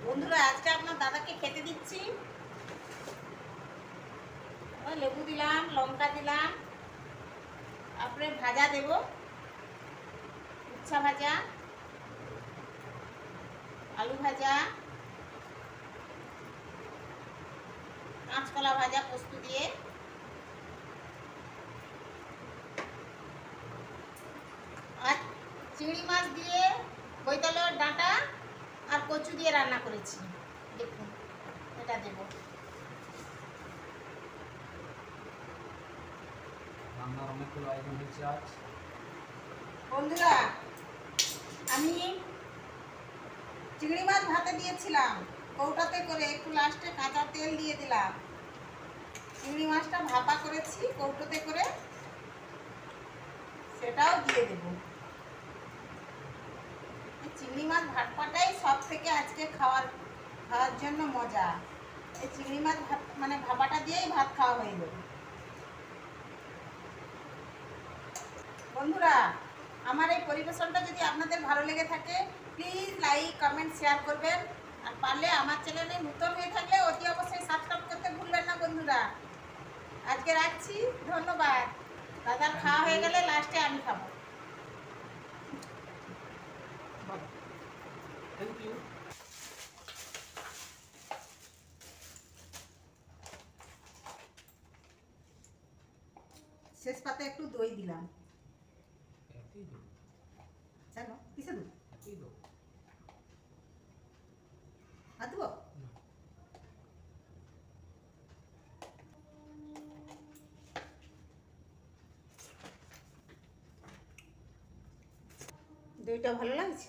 বন্ধুরা আজকে আপনার দাদাকে খেতে দিচ্ছি। লেবু দিলাম, লঙ্কা দিলাম, তারপরে ভাজা দেব, উচ্ছা ভাজা, আলু ভাজা, কাঁচকলা ভাজা পোস্ত দিয়ে, আর চিংড়ি মাছ দিয়ে বৈতলের ডাঁটা আর কচু দিয়ে রান্না করেছি। দেখুন, এটা দেব। রান্নার অনেকগুলো আইটেম হয়েছে আজ। বন্ধুরা, আমি চিংড়ি মাছ ভাতে দিয়েছিলাম কৌটাতে করে, একটু লাস্টে কাঁচা তেল দিয়ে দিলাম। চিংড়ি মাছটা ভাপা করেছি কৌটোতে করে, সেটাও দিয়ে দেব। চিংড়ি মাছ ভাতটাই সব থেকে আজকে খাওয়ার জন্য মজা। এই চিংড়ি মাছ ভাত মানে ভাপাটা দিয়েই ভাত খাওয়া হয়ে যাবে। বন্ধুরা, আমার এই পরিবেশনটা যদি আপনাদের ভালো লেগে থাকে, প্লিজ লাইক, কমেন্ট, শেয়ার করবেন। আর পারলে আমার চ্যানেলে নতুন হয়ে থাকলে অতি অবশ্যই সাবস্ক্রাইব করতে ভুলবেন না বন্ধুরা। আজকে রাখছি, ধন্যবাদ। দাদার খাওয়া হয়ে গেলে লাস্টে আমি খাবো। Thank you. শেষ পাতে একটু দই দিলাম। জানো কিসে দেবো? আর দেবো? দইটা ভালো লাগছে।